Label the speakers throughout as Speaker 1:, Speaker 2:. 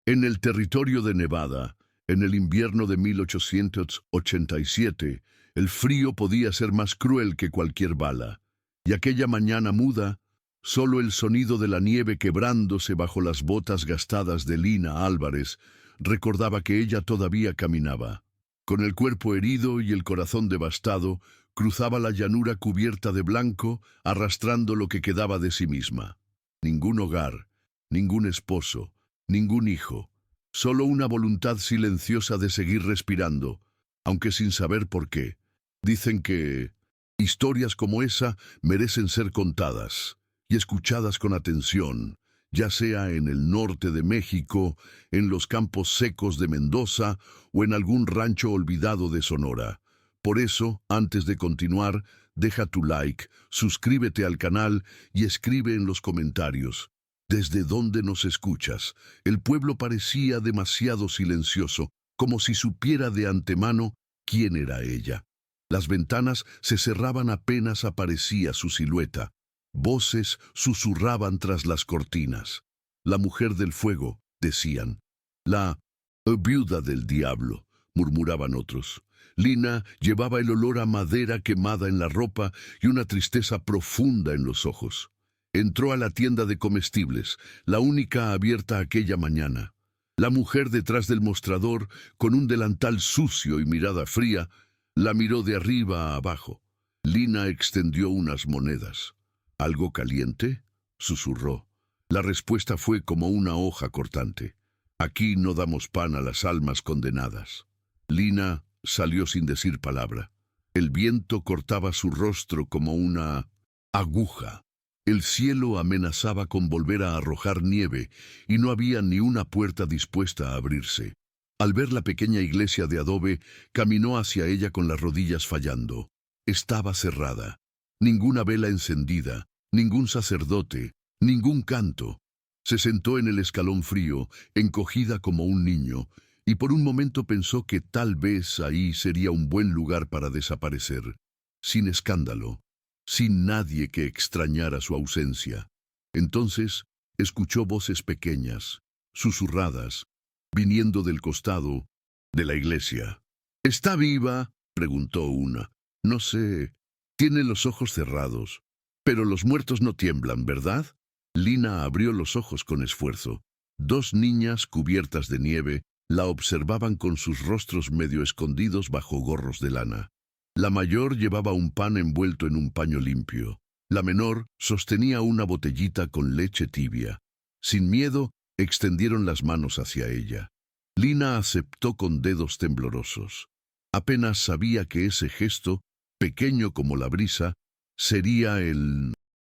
Speaker 1: En el territorio de Nevada, en el invierno de 1887, el frío podía ser más cruel que cualquier bala. Y aquella mañana muda, solo el sonido de la nieve quebrándose bajo las botas gastadas de Lina Álvarez recordaba que ella todavía caminaba. Con el cuerpo herido y el corazón devastado, cruzaba la llanura cubierta de blanco, arrastrando lo que quedaba de sí misma. Ningún hogar, ningún esposo, ningún hijo, solo una voluntad silenciosa de seguir respirando, aunque sin saber por qué. Dicen que historias como esa merecen ser contadas y escuchadas con atención, ya sea en el norte de México, en los campos secos de Mendoza o en algún rancho olvidado de Sonora. Por eso, antes de continuar, deja tu like, suscríbete al canal y escribe en los comentarios. ¿Desde dónde nos escuchas? El pueblo parecía demasiado silencioso, como si supiera de antemano quién era ella. Las ventanas se cerraban apenas aparecía su silueta. Voces susurraban tras las cortinas. La mujer del fuego, decían. La viuda del diablo, murmuraban otros. Lina llevaba el olor a madera quemada en la ropa y una tristeza profunda en los ojos. Entró a la tienda de comestibles, la única abierta aquella mañana. La mujer detrás del mostrador, con un delantal sucio y mirada fría, la miró de arriba a abajo. Lina extendió unas monedas. ¿Algo caliente?, susurró. La respuesta fue como una hoja cortante. Aquí no damos pan a las almas condenadas. Lina salió sin decir palabra. El viento cortaba su rostro como una aguja. El cielo amenazaba con volver a arrojar nieve y no había ni una puerta dispuesta a abrirse. Al ver la pequeña iglesia de adobe, caminó hacia ella con las rodillas fallando. Estaba cerrada. Ninguna vela encendida, ningún sacerdote, ningún canto. Se sentó en el escalón frío, encogida como un niño, y por un momento pensó que tal vez ahí sería un buen lugar para desaparecer, sin escándalo, sin nadie que extrañara su ausencia. Entonces escuchó voces pequeñas, susurradas, viniendo del costado de la iglesia. ¿Está viva?, preguntó una. No sé. Tiene los ojos cerrados. Pero los muertos no tiemblan, ¿verdad? Lina abrió los ojos con esfuerzo. Dos niñas cubiertas de nieve la observaban con sus rostros medio escondidos bajo gorros de lana. La mayor llevaba un pan envuelto en un paño limpio. La menor sostenía una botellita con leche tibia. Sin miedo, extendieron las manos hacia ella. Lina aceptó con dedos temblorosos. Apenas sabía que ese gesto, pequeño como la brisa, sería el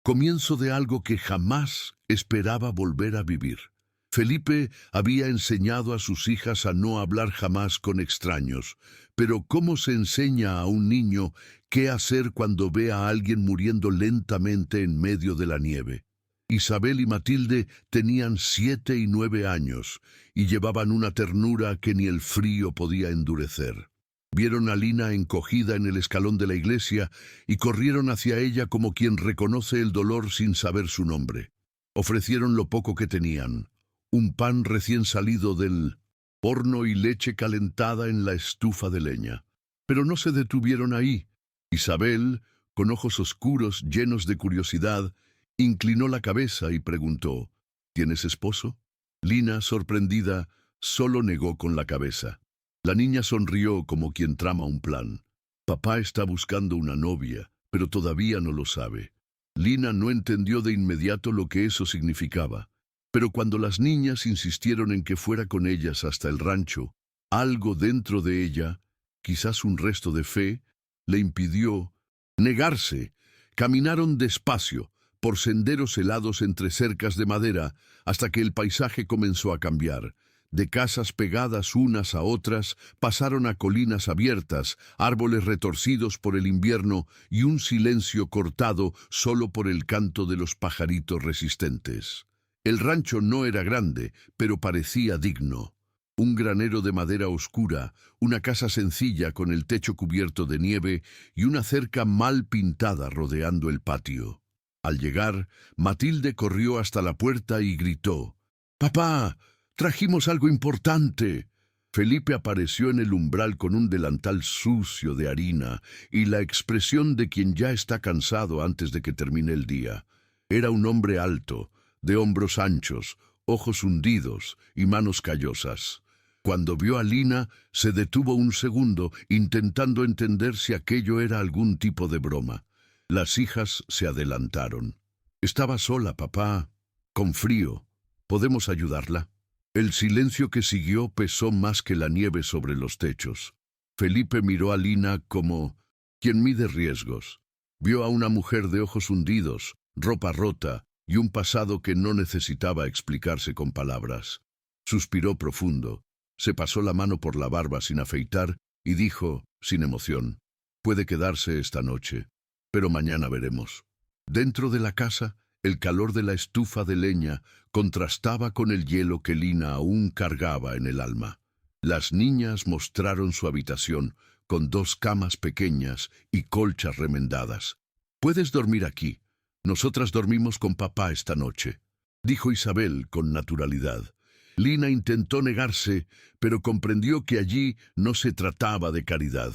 Speaker 1: comienzo de algo que jamás esperaba volver a vivir. Felipe había enseñado a sus hijas a no hablar jamás con extraños, pero ¿cómo se enseña a un niño qué hacer cuando ve a alguien muriendo lentamente en medio de la nieve? Isabel y Matilde tenían 7 y 9 años y llevaban una ternura que ni el frío podía endurecer. Vieron a Lina encogida en el escalón de la iglesia y corrieron hacia ella como quien reconoce el dolor sin saber su nombre. Ofrecieron lo poco que tenían, un pan recién salido del horno y leche calentada en la estufa de leña. Pero no se detuvieron ahí. Isabel, con ojos oscuros llenos de curiosidad, inclinó la cabeza y preguntó, ¿tienes esposo? Lina, sorprendida, solo negó con la cabeza. La niña sonrió como quien trama un plan. Papá está buscando una novia, pero todavía no lo sabe. Lina no entendió de inmediato lo que eso significaba. Pero cuando las niñas insistieron en que fuera con ellas hasta el rancho, algo dentro de ella, quizás un resto de fe, le impidió negarse. Caminaron despacio, por senderos helados entre cercas de madera, hasta que el paisaje comenzó a cambiar. De casas pegadas unas a otras, pasaron a colinas abiertas, árboles retorcidos por el invierno y un silencio cortado solo por el canto de los pajaritos resistentes. El rancho no era grande, pero parecía digno. Un granero de madera oscura, una casa sencilla con el techo cubierto de nieve y una cerca mal pintada rodeando el patio. Al llegar, Matilde corrió hasta la puerta y gritó, «¡Papá! Trajimos algo importante. Felipe apareció en el umbral con un delantal sucio de harina y la expresión de quien ya está cansado antes de que termine el día. Era un hombre alto, de hombros anchos, ojos hundidos y manos callosas. Cuando vio a Lina, se detuvo un segundo, intentando entender si aquello era algún tipo de broma. Las hijas se adelantaron. «Estaba sola, papá, con frío. ¿Podemos ayudarla?» El silencio que siguió pesó más que la nieve sobre los techos. Felipe miró a Lina como quien mide riesgos. Vio a una mujer de ojos hundidos, ropa rota y un pasado que no necesitaba explicarse con palabras. Suspiró profundo, se pasó la mano por la barba sin afeitar y dijo, sin emoción, «Puede quedarse esta noche, pero mañana veremos». Dentro de la casa, el calor de la estufa de leña contrastaba con el hielo que Lina aún cargaba en el alma. Las niñas mostraron su habitación, con 2 camas pequeñas y colchas remendadas. «Puedes dormir aquí. Nosotras dormimos con papá esta noche», dijo Isabel con naturalidad. Lina intentó negarse, pero comprendió que allí no se trataba de caridad.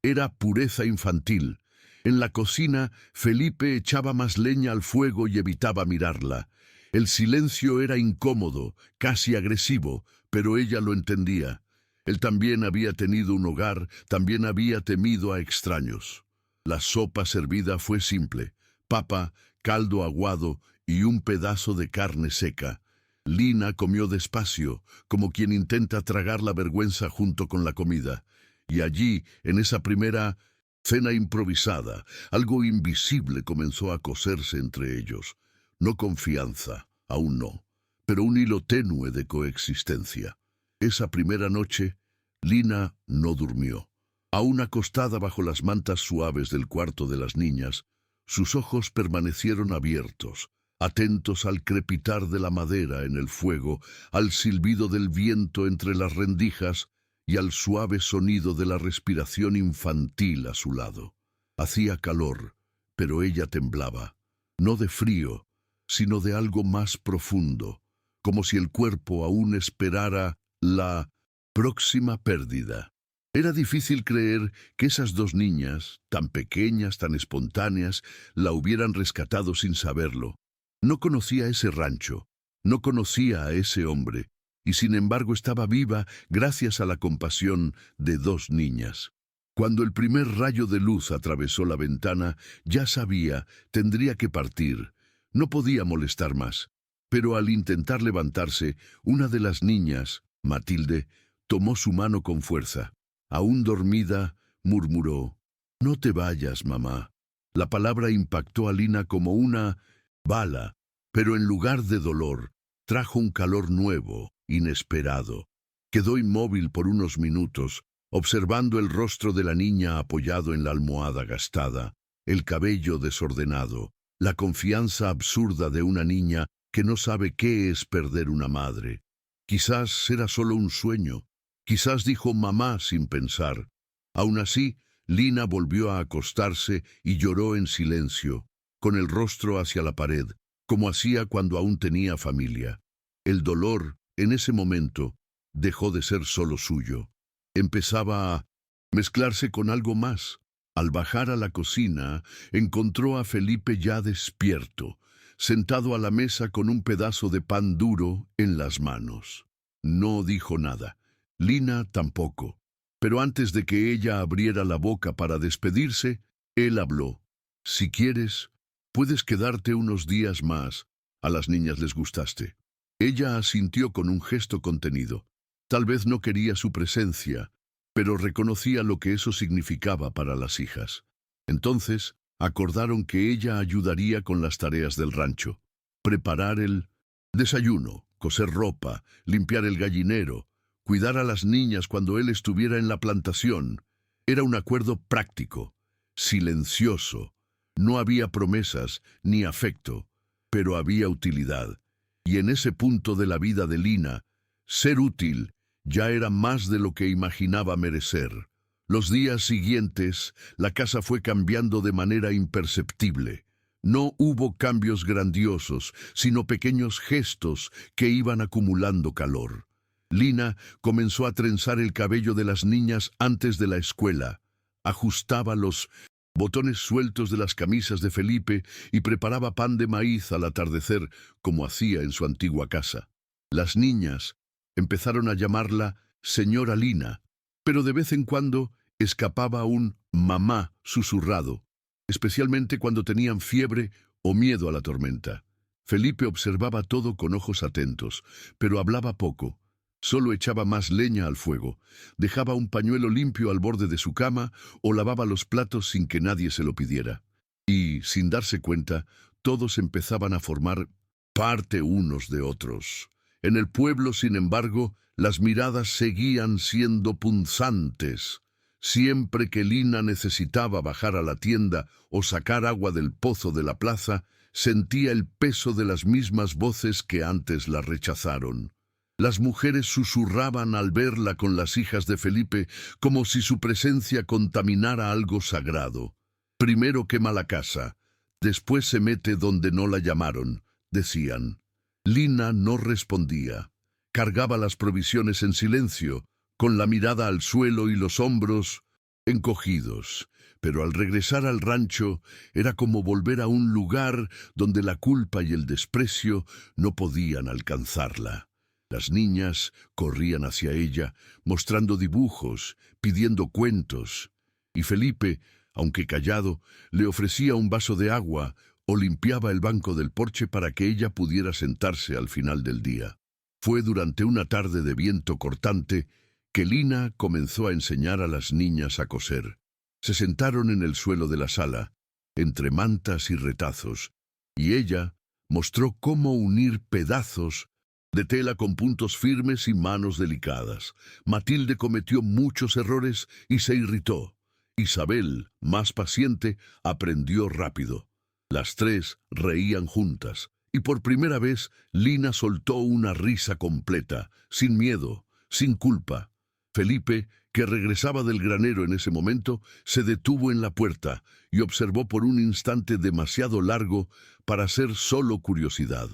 Speaker 1: Era pureza infantil. En la cocina, Felipe echaba más leña al fuego y evitaba mirarla. El silencio era incómodo, casi agresivo, pero ella lo entendía. Él también había tenido un hogar, también había temido a extraños. La sopa servida fue simple: papa, caldo aguado y un pedazo de carne seca. Lina comió despacio, como quien intenta tragar la vergüenza junto con la comida. Y allí, en esa primera cena improvisada, algo invisible comenzó a coserse entre ellos. No confianza, aún no, pero un hilo tenue de coexistencia. Esa primera noche, Lina no durmió. Aún acostada bajo las mantas suaves del cuarto de las niñas, sus ojos permanecieron abiertos, atentos al crepitar de la madera en el fuego, al silbido del viento entre las rendijas y al suave sonido de la respiración infantil a su lado. Hacía calor, pero ella temblaba, no de frío, sino de algo más profundo, como si el cuerpo aún esperara la próxima pérdida. Era difícil creer que esas 2 niñas, tan pequeñas, tan espontáneas, la hubieran rescatado sin saberlo. No conocía ese rancho, no conocía a ese hombre, y sin embargo estaba viva gracias a la compasión de 2 niñas. Cuando el primer rayo de luz atravesó la ventana, ya sabía, tendría que partir. No podía molestar más. Pero al intentar levantarse, una de las niñas, Matilde, tomó su mano con fuerza. Aún dormida, murmuró, «No te vayas, mamá». La palabra impactó a Lina como una bala, pero en lugar de dolor, trajo un calor nuevo, inesperado. Quedó inmóvil por unos minutos, observando el rostro de la niña apoyado en la almohada gastada, el cabello desordenado, la confianza absurda de una niña que no sabe qué es perder una madre. Quizás era solo un sueño, quizás dijo mamá sin pensar. Aún así, Lina volvió a acostarse y lloró en silencio, con el rostro hacia la pared, como hacía cuando aún tenía familia. El dolor, en ese momento, dejó de ser solo suyo. Empezaba a mezclarse con algo más. Al bajar a la cocina, encontró a Felipe ya despierto, sentado a la mesa con un pedazo de pan duro en las manos. No dijo nada. Lina tampoco. Pero antes de que ella abriera la boca para despedirse, él habló. «Si quieres, puedes quedarte unos días más. A las niñas les gustaste». Ella asintió con un gesto contenido. Tal vez no quería su presencia, pero reconocía lo que eso significaba para las hijas. Entonces, acordaron que ella ayudaría con las tareas del rancho. Preparar el desayuno, coser ropa, limpiar el gallinero, cuidar a las niñas cuando él estuviera en la plantación. Era un acuerdo práctico, silencioso. No había promesas ni afecto, pero había utilidad. Y en ese punto de la vida de Lina, ser útil ya era más de lo que imaginaba merecer. Los días siguientes, la casa fue cambiando de manera imperceptible. No hubo cambios grandiosos, sino pequeños gestos que iban acumulando calor. Lina comenzó a trenzar el cabello de las niñas antes de la escuela, ajustaba los botones sueltos de las camisas de Felipe y preparaba pan de maíz al atardecer, como hacía en su antigua casa. Las niñas empezaron a llamarla señora Lina, pero de vez en cuando escapaba un mamá susurrado, especialmente cuando tenían fiebre o miedo a la tormenta. Felipe observaba todo con ojos atentos, pero hablaba poco. Solo echaba más leña al fuego, dejaba un pañuelo limpio al borde de su cama o lavaba los platos sin que nadie se lo pidiera. Y, sin darse cuenta, todos empezaban a formar parte unos de otros. En el pueblo, sin embargo, las miradas seguían siendo punzantes. Siempre que Lina necesitaba bajar a la tienda o sacar agua del pozo de la plaza, sentía el peso de las mismas voces que antes la rechazaron. Las mujeres susurraban al verla con las hijas de Felipe, como si su presencia contaminara algo sagrado. Primero quema la casa, después se mete donde no la llamaron, decían. Lina no respondía. Cargaba las provisiones en silencio, con la mirada al suelo y los hombros encogidos. Pero al regresar al rancho era como volver a un lugar donde la culpa y el desprecio no podían alcanzarla. Las niñas corrían hacia ella, mostrando dibujos, pidiendo cuentos, y Felipe, aunque callado, le ofrecía un vaso de agua o limpiaba el banco del porche para que ella pudiera sentarse al final del día. Fue durante una tarde de viento cortante que Lina comenzó a enseñar a las niñas a coser. Se sentaron en el suelo de la sala, entre mantas y retazos, y ella mostró cómo unir pedazos de tela con puntos firmes y manos delicadas. Matilde cometió muchos errores y se irritó. Isabel, más paciente, aprendió rápido. Las tres reían juntas, y por primera vez Lina soltó una risa completa, sin miedo, sin culpa. Felipe, que regresaba del granero en ese momento, se detuvo en la puerta y observó por un instante demasiado largo para ser solo curiosidad.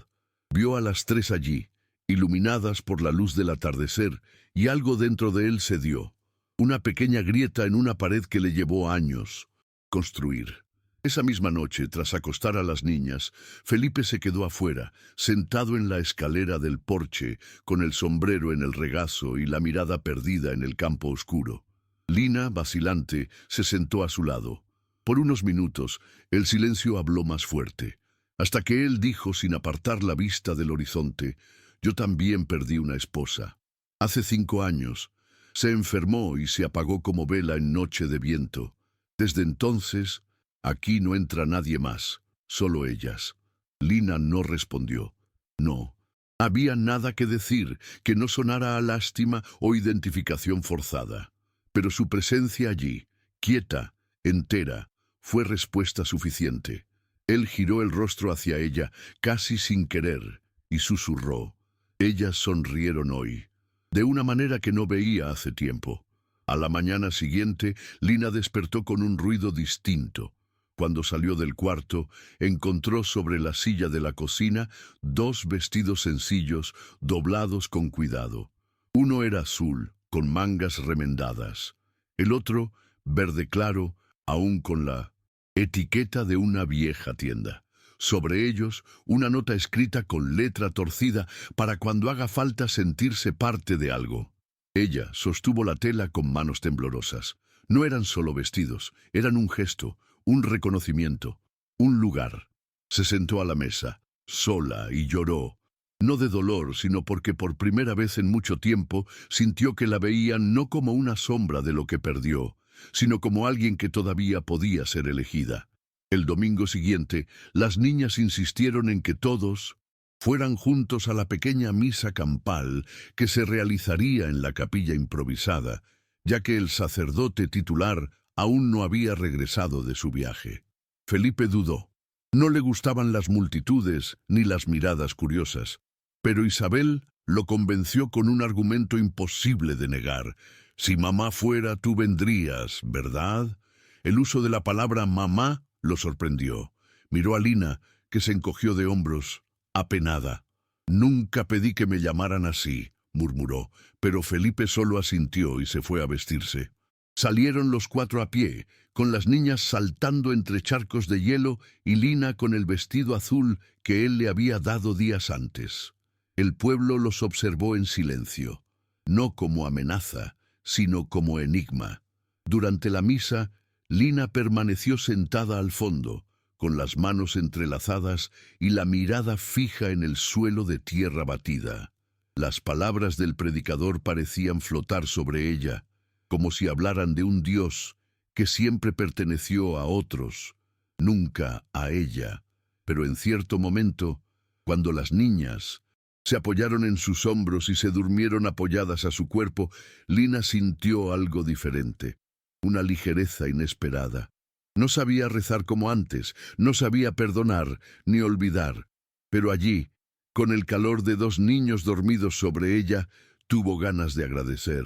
Speaker 1: Vio a las tres allí, iluminadas por la luz del atardecer, y algo dentro de él cedió. Una pequeña grieta en una pared que le llevó años construir. Esa misma noche, tras acostar a las niñas, Felipe se quedó afuera, sentado en la escalera del porche, con el sombrero en el regazo y la mirada perdida en el campo oscuro. Lina, vacilante, se sentó a su lado. Por unos minutos, el silencio habló más fuerte, hasta que él dijo sin apartar la vista del horizonte: «Yo también perdí una esposa. Hace 5 años. Se enfermó y se apagó como vela en noche de viento. Desde entonces, aquí no entra nadie más, solo ellas». Lina no respondió. No. Había nada que decir que no sonara a lástima o identificación forzada. Pero su presencia allí, quieta, entera, fue respuesta suficiente. Él giró el rostro hacia ella, casi sin querer, y susurró. Ellas sonrieron hoy, de una manera que no veía hace tiempo. A la mañana siguiente, Lina despertó con un ruido distinto. Cuando salió del cuarto, encontró sobre la silla de la cocina 2 vestidos sencillos, doblados con cuidado. Uno era azul, con mangas remendadas. El otro, verde claro, aún con la etiqueta de una vieja tienda. Sobre ellos, una nota escrita con letra torcida para cuando haga falta sentirse parte de algo. Ella sostuvo la tela con manos temblorosas. No eran solo vestidos, eran un gesto, un reconocimiento, un lugar. Se sentó a la mesa, sola, y lloró. No de dolor, sino porque por primera vez en mucho tiempo sintió que la veían no como una sombra de lo que perdió, sino como alguien que todavía podía ser elegida. El domingo siguiente, las niñas insistieron en que todos fueran juntos a la pequeña misa campal que se realizaría en la capilla improvisada, ya que el sacerdote titular aún no había regresado de su viaje. Felipe dudó. No le gustaban las multitudes ni las miradas curiosas, pero Isabel lo convenció con un argumento imposible de negar. Si mamá fuera, tú vendrías, ¿verdad? El uso de la palabra mamá lo sorprendió. Miró a Lina, que se encogió de hombros, apenada. «Nunca pedí que me llamaran así», murmuró, pero Felipe solo asintió y se fue a vestirse. Salieron los cuatro a pie, con las niñas saltando entre charcos de hielo y Lina con el vestido azul que él le había dado días antes. El pueblo los observó en silencio, no como amenaza, sino como enigma. Durante la misa, Lina permaneció sentada al fondo, con las manos entrelazadas y la mirada fija en el suelo de tierra batida. Las palabras del predicador parecían flotar sobre ella, como si hablaran de un Dios que siempre perteneció a otros, nunca a ella. Pero en cierto momento, cuando las niñas se apoyaron en sus hombros y se durmieron apoyadas a su cuerpo, Lina sintió algo diferente, una ligereza inesperada. No sabía rezar como antes, no sabía perdonar ni olvidar, pero allí, con el calor de dos niños dormidos sobre ella, tuvo ganas de agradecer.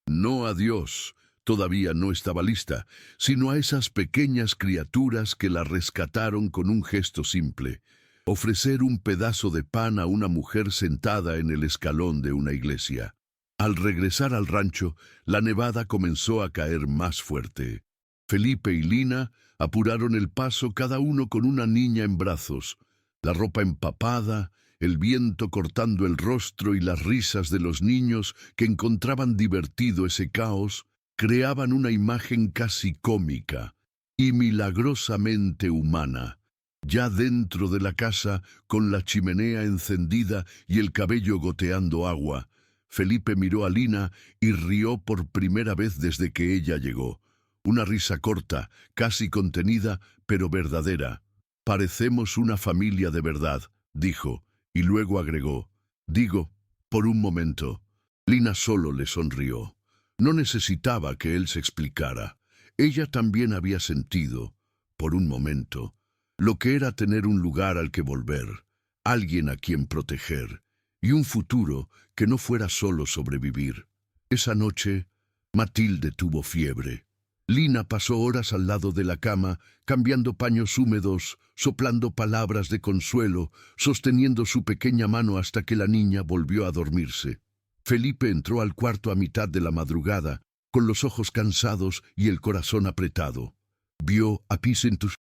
Speaker 1: No a Dios, todavía no estaba lista, sino a esas pequeñas criaturas que la rescataron con un gesto simple: ofrecer un pedazo de pan a una mujer sentada en el escalón de una iglesia. Al regresar al rancho, la nevada comenzó a caer más fuerte. Felipe y Lina apuraron el paso, cada uno con una niña en brazos, la ropa empapada, el viento cortando el rostro y las risas de los niños que encontraban divertido ese caos, creaban una imagen casi cómica y milagrosamente humana. Ya dentro de la casa, con la chimenea encendida y el cabello goteando agua, Felipe miró a Lina y rió por primera vez desde que ella llegó. Una risa corta, casi contenida, pero verdadera. «Parecemos una familia de verdad», dijo, y luego agregó: «Digo, por un momento». Lina solo le sonrió. No necesitaba que él se explicara. Ella también había sentido, por un momento, lo que era tener un lugar al que volver, alguien a quien proteger, y un futuro que no fuera solo sobrevivir. Esa noche, Matilde tuvo fiebre. Lina pasó horas al lado de la cama, cambiando paños húmedos, soplando palabras de consuelo, sosteniendo su pequeña mano hasta que la niña volvió a dormirse. Felipe entró al cuarto a mitad de la madrugada, con los ojos cansados y el corazón apretado. Vio a Picentus,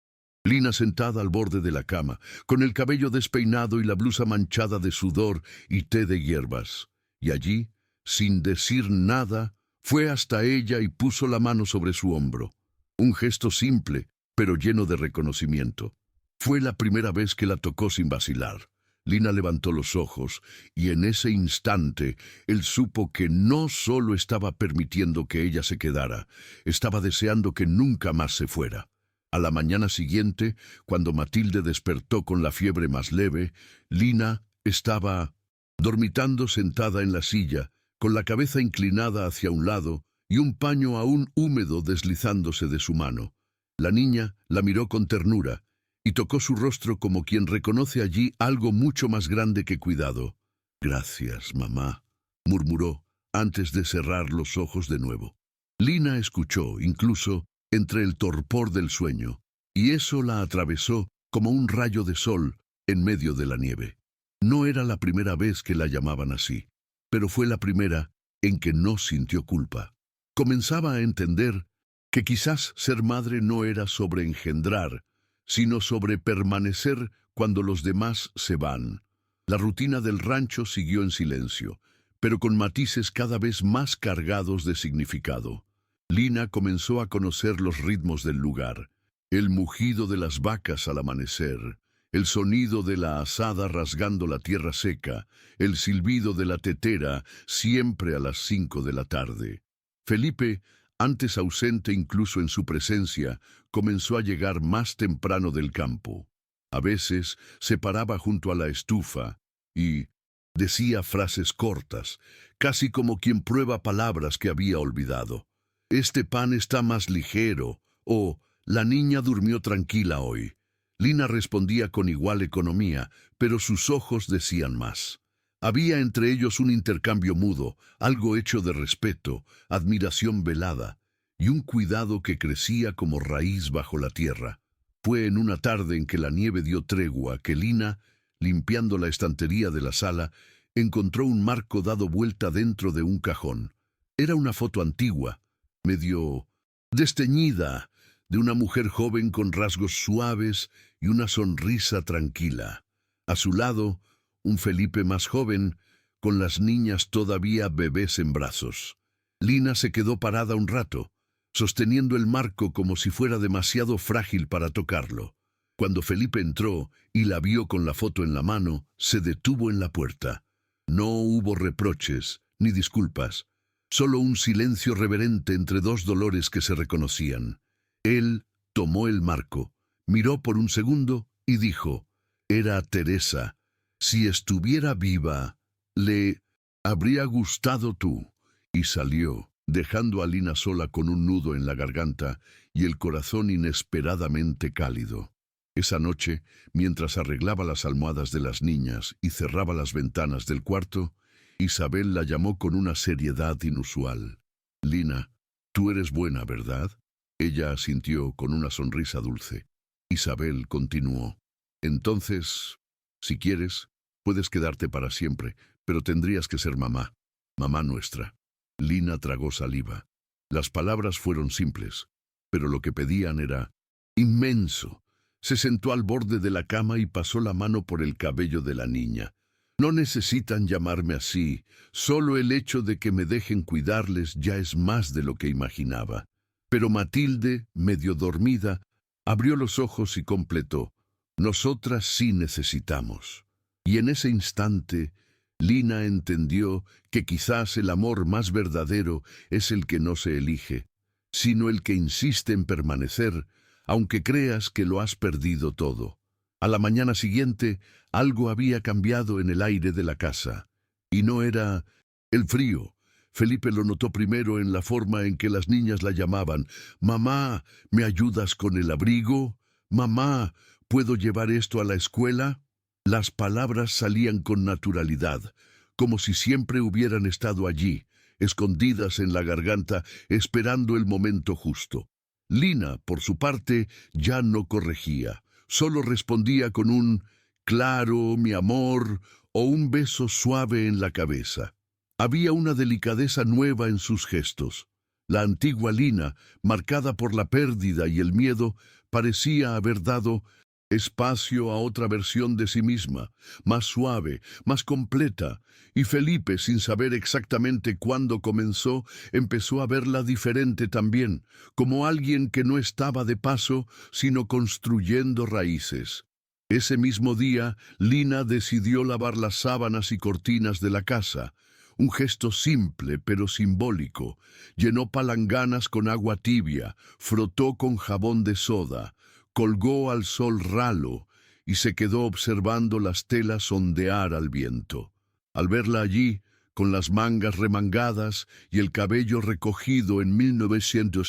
Speaker 1: Lina sentada al borde de la cama, con el cabello despeinado y la blusa manchada de sudor y té de hierbas. Y allí, sin decir nada, fue hasta ella y puso la mano sobre su hombro. Un gesto simple, pero lleno de reconocimiento. Fue la primera vez que la tocó sin vacilar. Lina levantó los ojos, y en ese instante él supo que no solo estaba permitiendo que ella se quedara, estaba deseando que nunca más se fuera. A la mañana siguiente, cuando Matilde despertó con la fiebre más leve, Lina estaba dormitando sentada en la silla, con la cabeza inclinada hacia un lado y un paño aún húmedo deslizándose de su mano. La niña la miró con ternura y tocó su rostro como quien reconoce allí algo mucho más grande que cuidado. «Gracias, mamá», murmuró antes de cerrar los ojos de nuevo. Lina escuchó, incluso entre el torpor del sueño, y eso la atravesó como un rayo de sol en medio de la nieve. No era la primera vez que la llamaban así, pero fue la primera en que no sintió culpa. Comenzaba a entender que quizás ser madre no era sobre engendrar, sino sobre permanecer cuando los demás se van. La rutina del rancho siguió en silencio, pero con matices cada vez más cargados de significado. Lina comenzó a conocer los ritmos del lugar: el mugido de las vacas al amanecer, el sonido de la azada rasgando la tierra seca, el silbido de la tetera siempre a las 5 de la tarde. Felipe, antes ausente incluso en su presencia, comenzó a llegar más temprano del campo. A veces se paraba junto a la estufa y decía frases cortas, casi como quien prueba palabras que había olvidado. «Este pan está más ligero», o «La niña durmió tranquila hoy». Lina respondía con igual economía, pero sus ojos decían más. Había entre ellos un intercambio mudo, algo hecho de respeto, admiración velada, y un cuidado que crecía como raíz bajo la tierra. Fue en una tarde en que la nieve dio tregua que Lina, limpiando la estantería de la sala, encontró un marco dado vuelta dentro de un cajón. Era una foto antigua, medio desteñida, de una mujer joven con rasgos suaves y una sonrisa tranquila. A su lado, un Felipe más joven, con las niñas todavía bebés en brazos. Lina se quedó parada un rato, sosteniendo el marco como si fuera demasiado frágil para tocarlo. Cuando Felipe entró y la vio con la foto en la mano, se detuvo en la puerta. No hubo reproches ni disculpas, solo un silencio reverente entre dos dolores que se reconocían. Él tomó el marco, miró por un segundo y dijo: «Era Teresa. Si estuviera viva, le habría gustado tú». Y salió, dejando a Lina sola con un nudo en la garganta y el corazón inesperadamente cálido. Esa noche, mientras arreglaba las almohadas de las niñas y cerraba las ventanas del cuarto, Isabel la llamó con una seriedad inusual. «Lina, tú eres buena, ¿verdad?». Ella asintió con una sonrisa dulce. Isabel continuó: «Entonces, si quieres, puedes quedarte para siempre, pero tendrías que ser mamá, mamá nuestra». Lina tragó saliva. Las palabras fueron simples, pero lo que pedían era inmenso. Se sentó al borde de la cama y pasó la mano por el cabello de la niña. «No necesitan llamarme así, solo el hecho de que me dejen cuidarles ya es más de lo que imaginaba». Pero Matilde, medio dormida, abrió los ojos y completó: «Nosotras sí necesitamos». Y en ese instante, Lina entendió que quizás el amor más verdadero es el que no se elige, sino el que insiste en permanecer, aunque creas que lo has perdido todo. A la mañana siguiente, algo había cambiado en el aire de la casa, y no era el frío. Felipe lo notó primero en la forma en que las niñas la llamaban: «Mamá, ¿me ayudas con el abrigo? Mamá, ¿puedo llevar esto a la escuela?». Las palabras salían con naturalidad, como si siempre hubieran estado allí, escondidas en la garganta, esperando el momento justo. Lina, por su parte, ya no corregía, solo respondía con un «claro, mi amor» o un beso suave en la cabeza. Había una delicadeza nueva en sus gestos. La antigua Lina, marcada por la pérdida y el miedo, parecía haber dado espacio a otra versión de sí misma, más suave, más completa, y Felipe, sin saber exactamente cuándo comenzó, empezó a verla diferente también, como alguien que no estaba de paso, sino construyendo raíces. Ese mismo día, Lina decidió lavar las sábanas y cortinas de la casa. Un gesto simple pero simbólico. Llenó palanganas con agua tibia, frotó con jabón de soda, colgó al sol ralo y se quedó observando las telas ondear al viento. Al verla allí, con las mangas remangadas y el cabello recogido en 1900,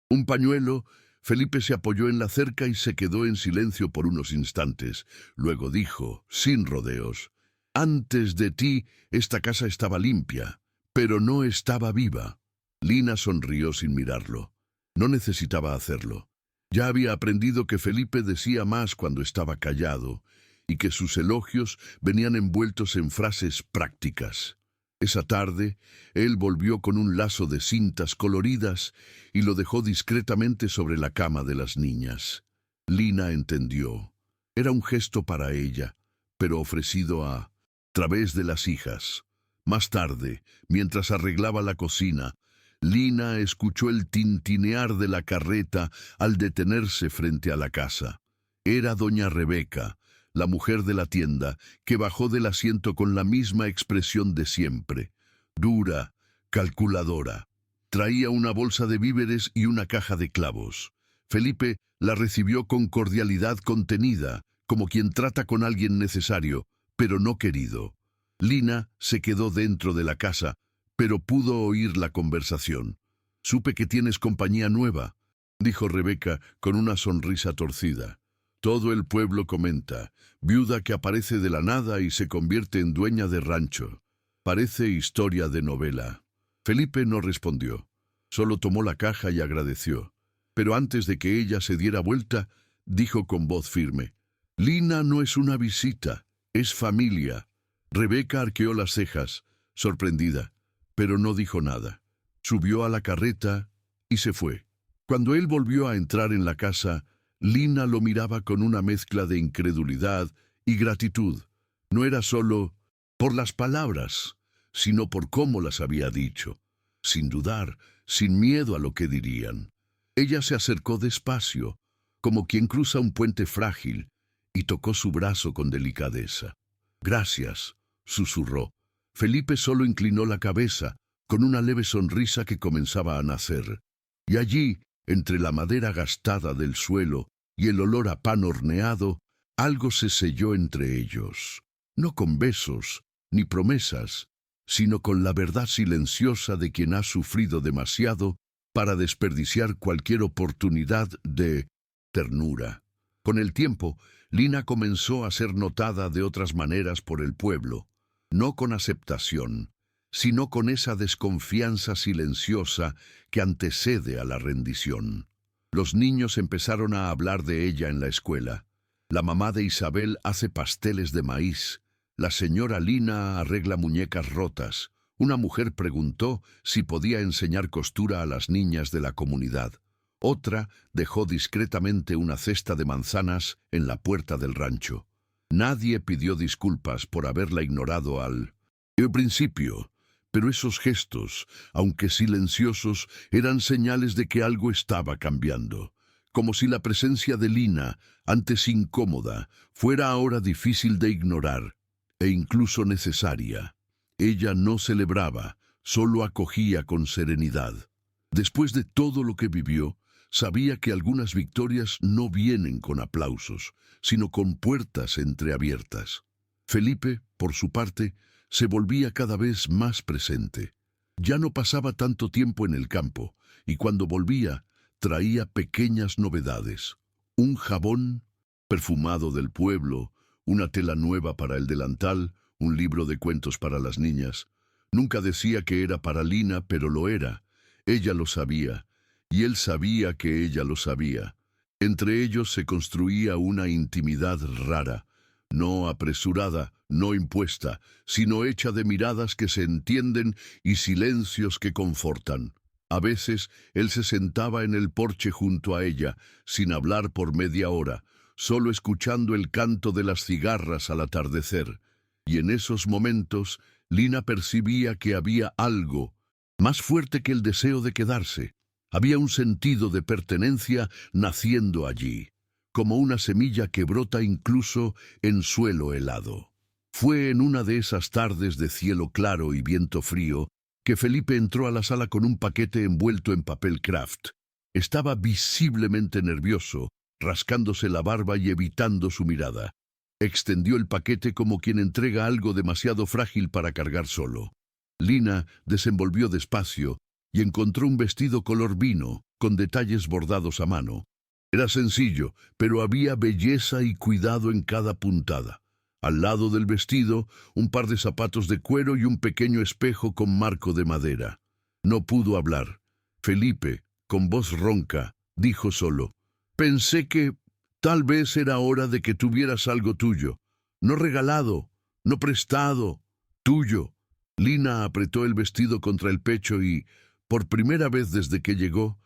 Speaker 1: un pañuelo, Felipe se apoyó en la cerca y se quedó en silencio por unos instantes. Luego dijo, sin rodeos: «Antes de ti, esta casa estaba limpia, pero no estaba viva». Lina sonrió sin mirarlo. No necesitaba hacerlo. Ya había aprendido que Felipe decía más cuando estaba callado y que sus elogios venían envueltos en frases prácticas. Esa tarde, él volvió con un lazo de cintas coloridas y lo dejó discretamente sobre la cama de las niñas. Lina entendió. Era un gesto para ella, pero ofrecido a través de las hijas. Más tarde, mientras arreglaba la cocina, Lina escuchó el tintinear de la carreta al detenerse frente a la casa. Era doña Rebeca, la mujer de la tienda, que bajó del asiento con la misma expresión de siempre, dura, calculadora. Traía una bolsa de víveres y una caja de clavos. Felipe la recibió con cordialidad contenida, como quien trata con alguien necesario, pero no querido. Lina se quedó dentro de la casa, pero pudo oír la conversación. «Supe que tienes compañía nueva», dijo Rebeca con una sonrisa torcida. «Todo el pueblo comenta, viuda que aparece de la nada y se convierte en dueña de rancho. Parece historia de novela». Felipe no respondió, solo tomó la caja y agradeció. Pero antes de que ella se diera vuelta, dijo con voz firme. Lina no es una visita, es familia. Rebeca arqueó las cejas, sorprendida, pero no dijo nada. Subió a la carreta y se fue. Cuando él volvió a entrar en la casa, Lina lo miraba con una mezcla de incredulidad y gratitud. No era solo por las palabras, sino por cómo las había dicho, sin dudar, sin miedo a lo que dirían. Ella se acercó despacio, como quien cruza un puente frágil, y tocó su brazo con delicadeza. «Gracias», susurró. Felipe solo inclinó la cabeza, con una leve sonrisa que comenzaba a nacer. Y allí, entre la madera gastada del suelo y el olor a pan horneado, algo se selló entre ellos. No con besos, ni promesas, sino con la verdad silenciosa de quien ha sufrido demasiado para desperdiciar cualquier oportunidad de ternura. Con el tiempo, Lina comenzó a ser notada de otras maneras por el pueblo, no con aceptación, sino con esa desconfianza silenciosa que antecede a la rendición. Los niños empezaron a hablar de ella en la escuela. La mamá de Isabel hace pasteles de maíz. La señora Lina arregla muñecas rotas. Una mujer preguntó si podía enseñar costura a las niñas de la comunidad. Otra dejó discretamente una cesta de manzanas en la puerta del rancho. Nadie pidió disculpas por haberla ignorado al principio, pero esos gestos, aunque silenciosos, eran señales de que algo estaba cambiando, como si la presencia de Lina, antes incómoda, fuera ahora difícil de ignorar, e incluso necesaria. Ella no celebraba, solo acogía con serenidad. Después de todo lo que vivió, sabía que algunas victorias no vienen con aplausos, sino con puertas entreabiertas. Felipe, por su parte, se volvía cada vez más presente. Ya no pasaba tanto tiempo en el campo, y cuando volvía, traía pequeñas novedades. Un jabón perfumado del pueblo, una tela nueva para el delantal, un libro de cuentos para las niñas. Nunca decía que era para Lina, pero lo era. Ella lo sabía, y él sabía que ella lo sabía. Entre ellos se construía una intimidad rara, no apresurada, no impuesta, sino hecha de miradas que se entienden y silencios que confortan. A veces él se sentaba en el porche junto a ella, sin hablar por media hora, solo escuchando el canto de las cigarras al atardecer. Y en esos momentos, Lina percibía que había algo más fuerte que el deseo de quedarse. Había un sentido de pertenencia naciendo allí, como una semilla que brota incluso en suelo helado. Fue en una de esas tardes de cielo claro y viento frío que Felipe entró a la sala con un paquete envuelto en papel craft. Estaba visiblemente nervioso, rascándose la barba y evitando su mirada. Extendió el paquete como quien entrega algo demasiado frágil para cargar solo. Lina desenvolvió despacio y encontró un vestido color vino, con detalles bordados a mano. Era sencillo, pero había belleza y cuidado en cada puntada. Al lado del vestido, un par de zapatos de cuero y un pequeño espejo con marco de madera. No pudo hablar. Felipe, con voz ronca, dijo solo: «Pensé que tal vez era hora de que tuvieras algo tuyo. No regalado, no prestado, tuyo». Lina apretó el vestido contra el pecho y, por primera vez desde que llegó,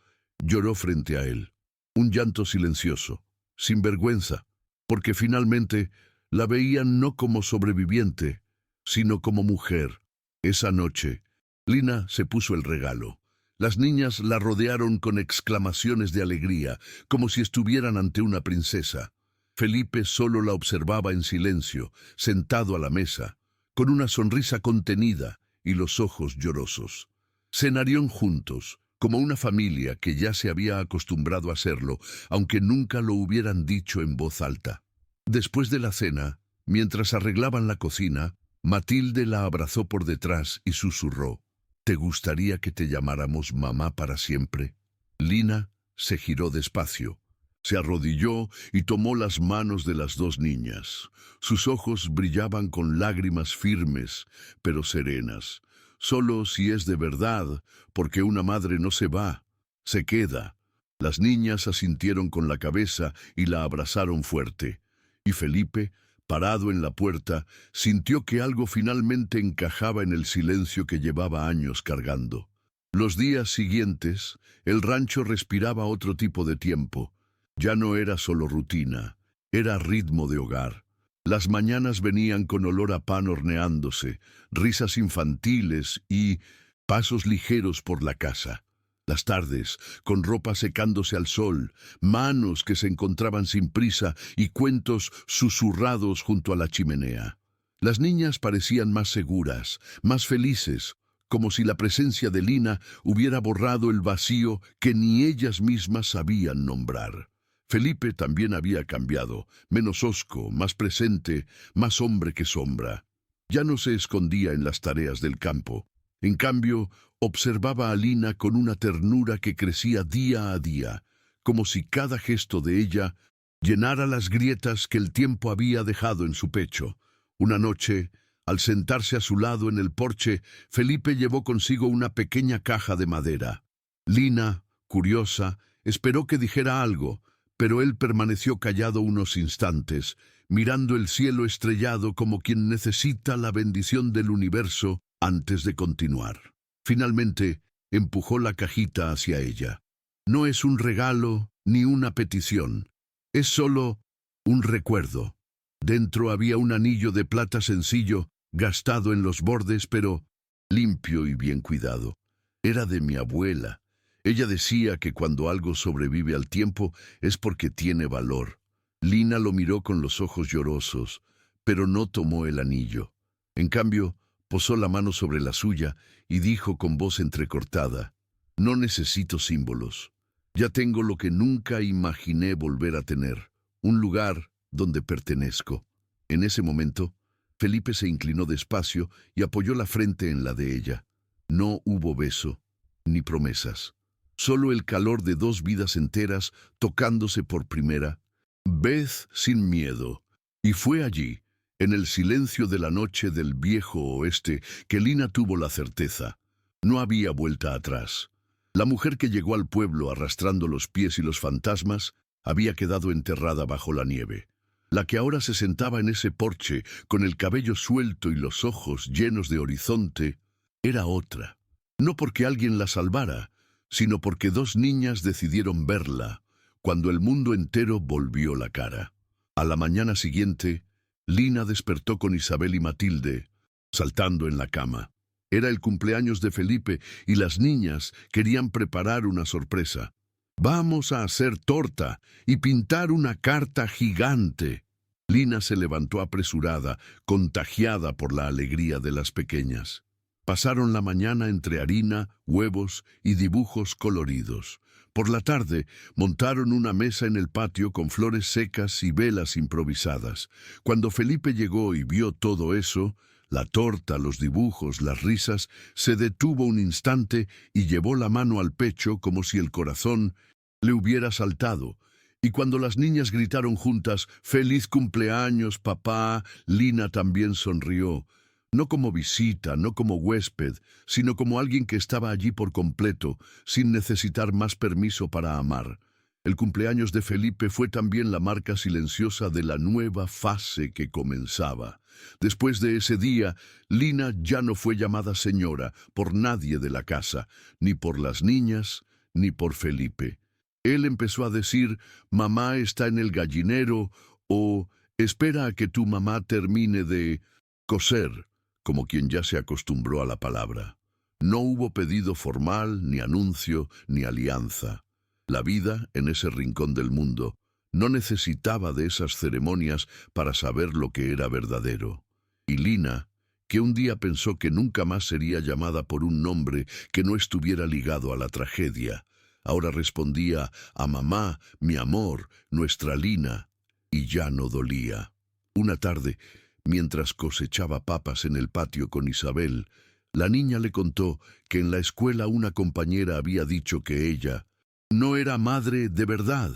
Speaker 1: lloró frente a él. Un llanto silencioso, sin vergüenza, porque finalmente la veían no como sobreviviente, sino como mujer. Esa noche, Lina se puso el regalo. Las niñas la rodearon con exclamaciones de alegría, como si estuvieran ante una princesa. Felipe solo la observaba en silencio, sentado a la mesa, con una sonrisa contenida y los ojos llorosos. Cenarían juntos, como una familia que ya se había acostumbrado a hacerlo, aunque nunca lo hubieran dicho en voz alta. Después de la cena, mientras arreglaban la cocina, Matilde la abrazó por detrás y susurró: «¿Te gustaría que te llamáramos mamá para siempre?» Lina se giró despacio, se arrodilló y tomó las manos de las dos niñas. Sus ojos brillaban con lágrimas firmes, pero serenas. Solo si es de verdad, porque una madre no se va, se queda. Las niñas asintieron con la cabeza y la abrazaron fuerte, y Felipe, parado en la puerta, sintió que algo finalmente encajaba en el silencio que llevaba años cargando. Los días siguientes, el rancho respiraba otro tipo de tiempo. Ya no era solo rutina, era ritmo de hogar. Las mañanas venían con olor a pan horneándose, risas infantiles y pasos ligeros por la casa. Las tardes, con ropa secándose al sol, manos que se encontraban sin prisa y cuentos susurrados junto a la chimenea. Las niñas parecían más seguras, más felices, como si la presencia de Lina hubiera borrado el vacío que ni ellas mismas sabían nombrar. Felipe también había cambiado, menos hosco, más presente, más hombre que sombra. Ya no se escondía en las tareas del campo. En cambio, observaba a Lina con una ternura que crecía día a día, como si cada gesto de ella llenara las grietas que el tiempo había dejado en su pecho. Una noche, al sentarse a su lado en el porche, Felipe llevó consigo una pequeña caja de madera. Lina, curiosa, esperó que dijera algo, pero él permaneció callado unos instantes, mirando el cielo estrellado como quien necesita la bendición del universo antes de continuar. Finalmente, empujó la cajita hacia ella. No es un regalo ni una petición, es solo un recuerdo. Dentro había un anillo de plata sencillo, gastado en los bordes, pero limpio y bien cuidado. Era de mi abuela. Ella decía que cuando algo sobrevive al tiempo es porque tiene valor. Lina lo miró con los ojos llorosos, pero no tomó el anillo. En cambio, posó la mano sobre la suya y dijo con voz entrecortada: «No necesito símbolos. Ya tengo lo que nunca imaginé volver a tener, un lugar donde pertenezco». En ese momento, Felipe se inclinó despacio y apoyó la frente en la de ella. No hubo beso, ni promesas. Solo el calor de dos vidas enteras tocándose por primera vez sin miedo. Y fue allí, en el silencio de la noche del viejo oeste, que Lina tuvo la certeza. No había vuelta atrás. La mujer que llegó al pueblo arrastrando los pies y los fantasmas había quedado enterrada bajo la nieve. La que ahora se sentaba en ese porche, con el cabello suelto y los ojos llenos de horizonte, era otra. No porque alguien la salvara, sino porque dos niñas decidieron verla, cuando el mundo entero volvió la cara. A la mañana siguiente, Lina despertó con Isabel y Matilde, saltando en la cama. Era el cumpleaños de Felipe y las niñas querían preparar una sorpresa. «Vamos a hacer torta y pintar una carta gigante». Lina se levantó apresurada, contagiada por la alegría de las pequeñas. Pasaron la mañana entre harina, huevos y dibujos coloridos. Por la tarde, montaron una mesa en el patio con flores secas y velas improvisadas. Cuando Felipe llegó y vio todo eso, la torta, los dibujos, las risas, se detuvo un instante y llevó la mano al pecho como si el corazón le hubiera saltado. Y cuando las niñas gritaron juntas: «¡Feliz cumpleaños, papá!», Lina también sonrió. No como visita, no como huésped, sino como alguien que estaba allí por completo, sin necesitar más permiso para amar. El cumpleaños de Felipe fue también la marca silenciosa de la nueva fase que comenzaba. Después de ese día, Lina ya no fue llamada señora por nadie de la casa, ni por las niñas, ni por Felipe. Él empezó a decir: «Mamá está en el gallinero» o «Espera a que tu mamá termine de coser», como quien ya se acostumbró a la palabra. No hubo pedido formal, ni anuncio, ni alianza. La vida, en ese rincón del mundo, no necesitaba de esas ceremonias para saber lo que era verdadero. Y Lina, que un día pensó que nunca más sería llamada por un nombre que no estuviera ligado a la tragedia, ahora respondía a «mamá, mi amor, nuestra Lina», y ya no dolía. Una tarde, mientras cosechaba papas en el patio con Isabel, la niña le contó que en la escuela una compañera había dicho que ella no era madre de verdad.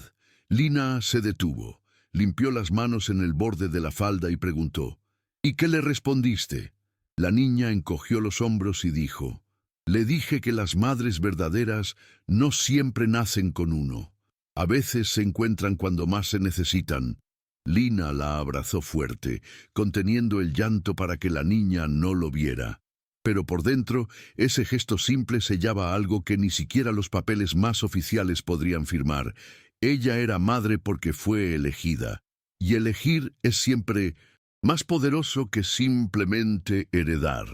Speaker 1: Lina se detuvo, limpió las manos en el borde de la falda y preguntó: «¿Y qué le respondiste?». La niña encogió los hombros y dijo: «Le dije que las madres verdaderas no siempre nacen con uno. A veces se encuentran cuando más se necesitan. Lina la abrazó fuerte, conteniendo el llanto para que la niña no lo viera. Pero por dentro, ese gesto simple sellaba algo que ni siquiera los papeles más oficiales podrían firmar. Ella era madre porque fue elegida. Y elegir es siempre más poderoso que simplemente heredar.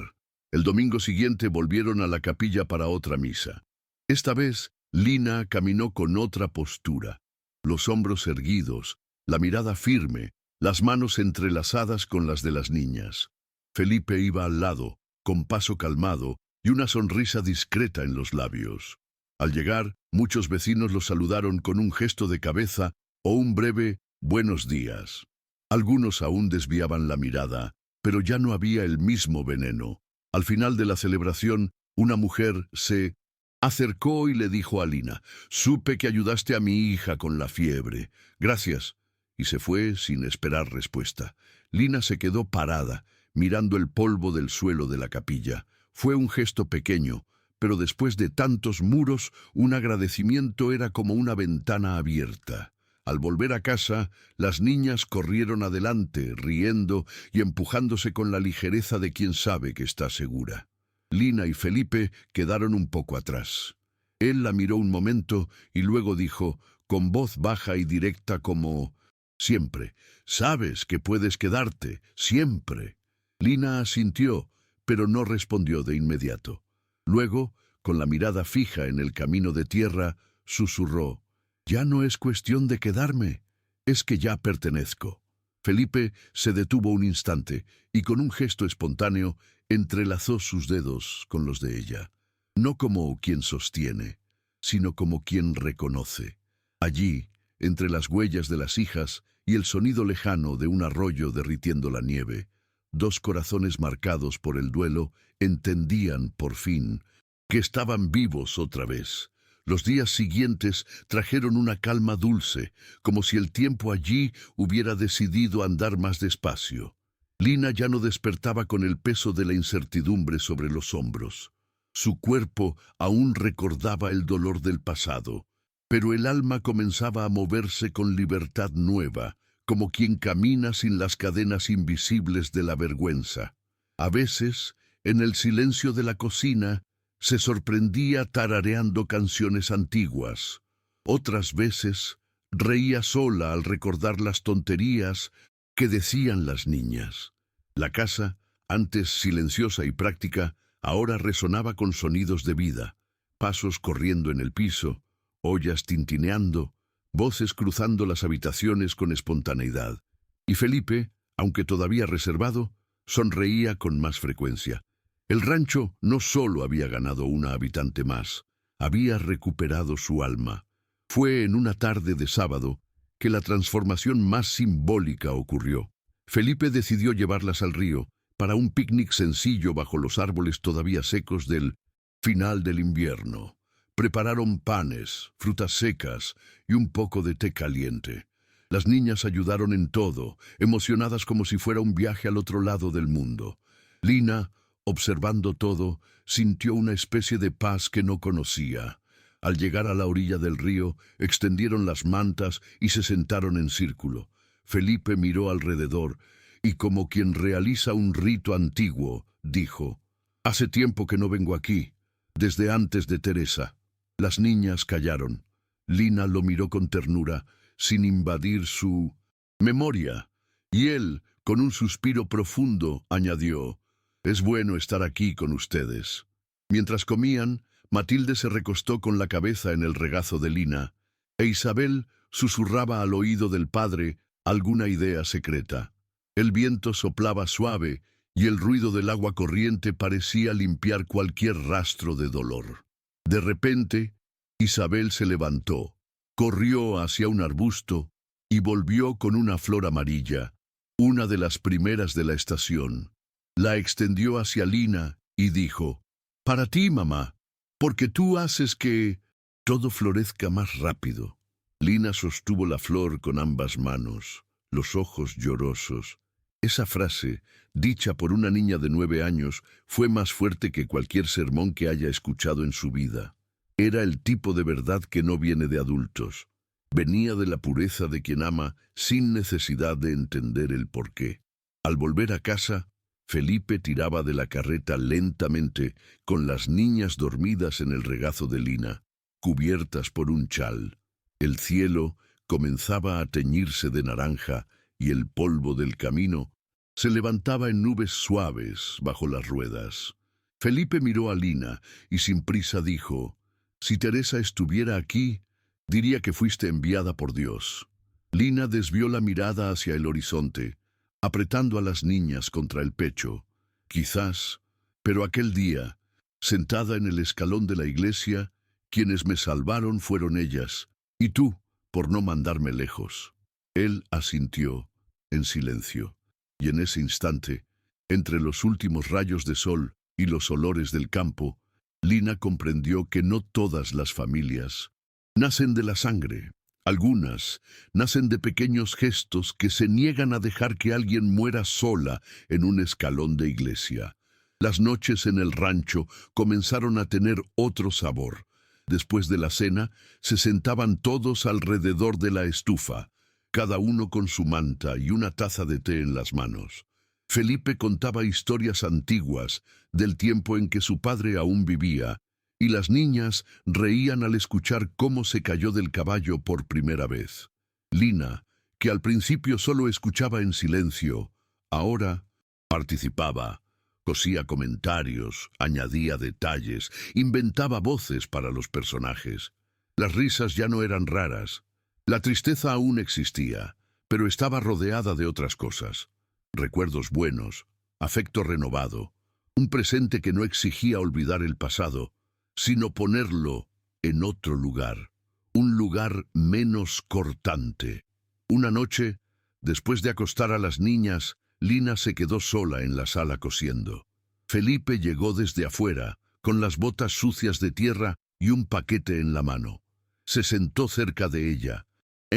Speaker 1: El domingo siguiente volvieron a la capilla para otra misa. Esta vez, Lina caminó con otra postura, los hombros erguidos, la mirada firme, las manos entrelazadas con las de las niñas. Felipe iba al lado, con paso calmado y una sonrisa discreta en los labios. Al llegar, muchos vecinos los saludaron con un gesto de cabeza o un breve «buenos días». Algunos aún desviaban la mirada, pero ya no había el mismo veneno. Al final de la celebración, una mujer se acercó y le dijo a Lina: «Supe que ayudaste a mi hija con la fiebre. Gracias». Y se fue sin esperar respuesta. Lina se quedó parada, mirando el polvo del suelo de la capilla. Fue un gesto pequeño, pero después de tantos muros, un agradecimiento era como una ventana abierta. Al volver a casa, las niñas corrieron adelante, riendo y empujándose con la ligereza de quien sabe que está segura. Lina y Felipe quedaron un poco atrás. Él la miró un momento y luego dijo, con voz baja y directa como: «Siempre, sabes que puedes quedarte, siempre». Lina asintió, pero no respondió de inmediato. Luego, con la mirada fija en el camino de tierra, susurró: «Ya no es cuestión de quedarme, es que ya pertenezco». Felipe se detuvo un instante y con un gesto espontáneo entrelazó sus dedos con los de ella, no como quien sostiene, sino como quien reconoce. Allí, entre las huellas de las hijas y el sonido lejano de un arroyo derritiendo la nieve, dos corazones marcados por el duelo entendían, por fin, que estaban vivos otra vez. Los días siguientes trajeron una calma dulce, como si el tiempo allí hubiera decidido andar más despacio. Lina ya no despertaba con el peso de la incertidumbre sobre los hombros. Su cuerpo aún recordaba el dolor del pasado, pero el alma comenzaba a moverse con libertad nueva, como quien camina sin las cadenas invisibles de la vergüenza. A veces, en el silencio de la cocina, se sorprendía tarareando canciones antiguas. Otras veces, reía sola al recordar las tonterías que decían las niñas. La casa, antes silenciosa y práctica, ahora resonaba con sonidos de vida, pasos corriendo en el piso, ollas tintineando, voces cruzando las habitaciones con espontaneidad. Y Felipe, aunque todavía reservado, sonreía con más frecuencia. El rancho no solo había ganado una habitante más, había recuperado su alma. Fue en una tarde de sábado que la transformación más simbólica ocurrió. Felipe decidió llevarlas al río para un picnic sencillo bajo los árboles todavía secos del final del invierno. Prepararon panes, frutas secas y un poco de té caliente. Las niñas ayudaron en todo, emocionadas como si fuera un viaje al otro lado del mundo. Lina, observando todo, sintió una especie de paz que no conocía. Al llegar a la orilla del río, extendieron las mantas y se sentaron en círculo. Felipe miró alrededor y, como quien realiza un rito antiguo, dijo: «Hace tiempo que no vengo aquí, desde antes de Teresa». Las niñas callaron. Lina lo miró con ternura, sin invadir su memoria, y él, con un suspiro profundo, añadió: «Es bueno estar aquí con ustedes». Mientras comían, Matilde se recostó con la cabeza en el regazo de Lina, e Isabel susurraba al oído del padre alguna idea secreta. El viento soplaba suave y el ruido del agua corriente parecía limpiar cualquier rastro de dolor. De repente, Isabel se levantó, corrió hacia un arbusto y volvió con una flor amarilla, una de las primeras de la estación. La extendió hacia Lina y dijo: «Para ti, mamá, porque tú haces que todo florezca más rápido». Lina sostuvo la flor con ambas manos, los ojos llorosos. Esa frase, dicha por una niña de 9 años, fue más fuerte que cualquier sermón que haya escuchado en su vida. Era el tipo de verdad que no viene de adultos. Venía de la pureza de quien ama sin necesidad de entender el porqué. Al volver a casa, Felipe tiraba de la carreta lentamente, con las niñas dormidas en el regazo de Lina, cubiertas por un chal. El cielo comenzaba a teñirse de naranja y el polvo del camino se levantaba en nubes suaves bajo las ruedas. Felipe miró a Lina y sin prisa dijo: «Si Teresa estuviera aquí, diría que fuiste enviada por Dios». Lina desvió la mirada hacia el horizonte, apretando a las niñas contra el pecho. Quizás, pero aquel día, sentada en el escalón de la iglesia, quienes me salvaron fueron ellas, y tú, por no mandarme lejos. Él asintió, en silencio, y en ese instante, entre los últimos rayos de sol y los olores del campo, Lina comprendió que no todas las familias nacen de la sangre. Algunas nacen de pequeños gestos que se niegan a dejar que alguien muera sola en un escalón de iglesia. Las noches en el rancho comenzaron a tener otro sabor. Después de la cena, se sentaban todos alrededor de la estufa, cada uno con su manta y una taza de té en las manos. Felipe contaba historias antiguas del tiempo en que su padre aún vivía, y las niñas reían al escuchar cómo se cayó del caballo por primera vez. Lina, que al principio solo escuchaba en silencio, ahora participaba, cosía comentarios, añadía detalles, inventaba voces para los personajes. Las risas ya no eran raras. La tristeza aún existía, pero estaba rodeada de otras cosas. Recuerdos buenos, afecto renovado, un presente que no exigía olvidar el pasado, sino ponerlo en otro lugar, un lugar menos cortante. Una noche, después de acostar a las niñas, Lina se quedó sola en la sala cosiendo. Felipe llegó desde afuera, con las botas sucias de tierra y un paquete en la mano. Se sentó cerca de ella.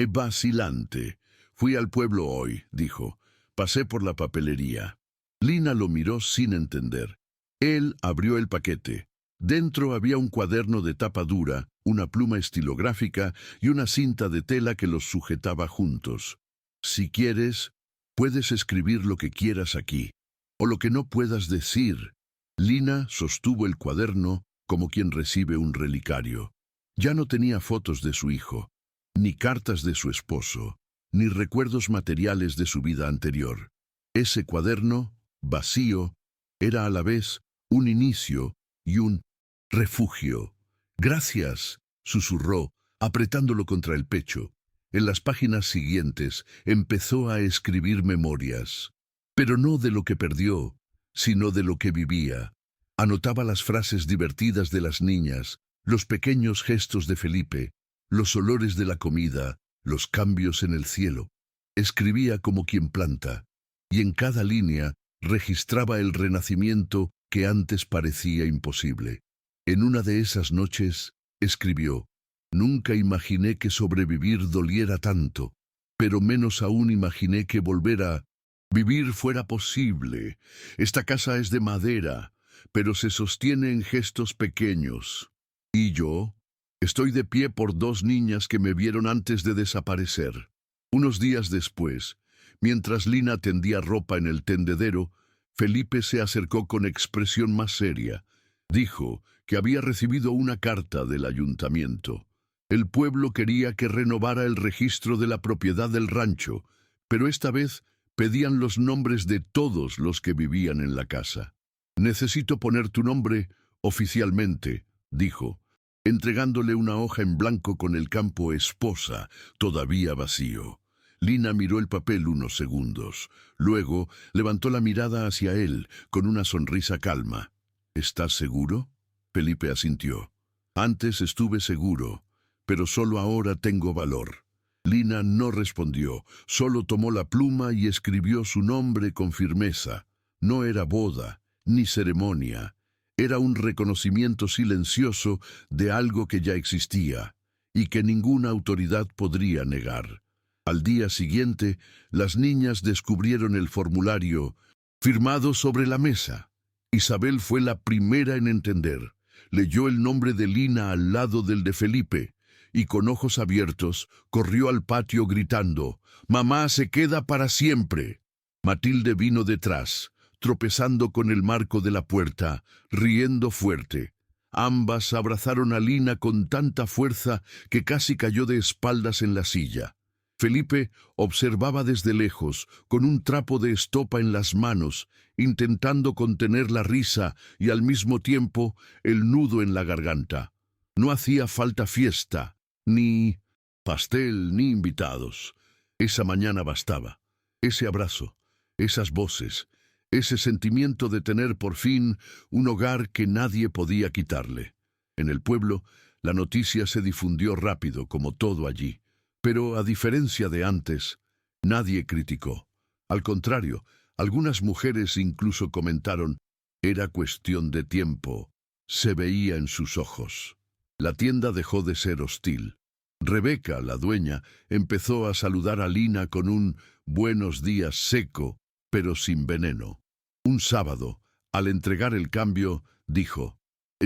Speaker 1: Vacilante. Fui al pueblo hoy, dijo. Pasé por la papelería. Lina lo miró sin entender. Él abrió el paquete. Dentro había un cuaderno de tapa dura, una pluma estilográfica y una cinta de tela que los sujetaba juntos. Si quieres, puedes escribir lo que quieras aquí, o lo que no puedas decir. Lina sostuvo el cuaderno como quien recibe un relicario. Ya no tenía fotos de su hijo, ni cartas de su esposo, ni recuerdos materiales de su vida anterior. Ese cuaderno, vacío, era a la vez un inicio y un refugio. Gracias, susurró, apretándolo contra el pecho. En las páginas siguientes empezó a escribir memorias, pero no de lo que perdió, sino de lo que vivía. Anotaba las frases divertidas de las niñas, los pequeños gestos de Felipe, los olores de la comida, los cambios en el cielo. Escribía como quien planta, y en cada línea registraba el renacimiento que antes parecía imposible. En una de esas noches, escribió: «Nunca imaginé que sobrevivir doliera tanto, pero menos aún imaginé que volver a vivir fuera posible. Esta casa es de madera, pero se sostiene en gestos pequeños. Y yo estoy de pie por dos niñas que me vieron antes de desaparecer». Unos días después, mientras Lina tendía ropa en el tendedero, Felipe se acercó con expresión más seria. Dijo que había recibido una carta del ayuntamiento. El pueblo quería que renovara el registro de la propiedad del rancho, pero esta vez pedían los nombres de todos los que vivían en la casa. «Necesito poner tu nombre oficialmente», dijo, entregándole una hoja en blanco con el campo esposa todavía vacío. Lina miró el papel unos segundos. Luego levantó la mirada hacia él con una sonrisa calma. «¿Estás seguro?». Felipe asintió. «Antes estuve seguro, pero solo ahora tengo valor». Lina no respondió, solo tomó la pluma y escribió su nombre con firmeza. No era boda, ni ceremonia. Era un reconocimiento silencioso de algo que ya existía, y que ninguna autoridad podría negar. Al día siguiente, las niñas descubrieron el formulario firmado sobre la mesa. Isabel fue la primera en entender. Leyó el nombre de Lina al lado del de Felipe, y con ojos abiertos corrió al patio gritando: «¡Mamá se queda para siempre!». Matilde vino detrás, tropezando con el marco de la puerta, riendo fuerte. Ambas abrazaron a Lina con tanta fuerza que casi cayó de espaldas en la silla. Felipe observaba desde lejos, con un trapo de estopa en las manos, intentando contener la risa y al mismo tiempo el nudo en la garganta. No hacía falta fiesta, ni pastel, ni invitados. Esa mañana bastaba. Ese abrazo, esas voces, ese sentimiento de tener por fin un hogar que nadie podía quitarle. En el pueblo, la noticia se difundió rápido, como todo allí. Pero, a diferencia de antes, nadie criticó. Al contrario, algunas mujeres incluso comentaron: «Era cuestión de tiempo». Se veía en sus ojos. La tienda dejó de ser hostil. Rebeca, la dueña, empezó a saludar a Lina con un «buenos días» seco, pero sin veneno. Un sábado, al entregar el cambio, dijo: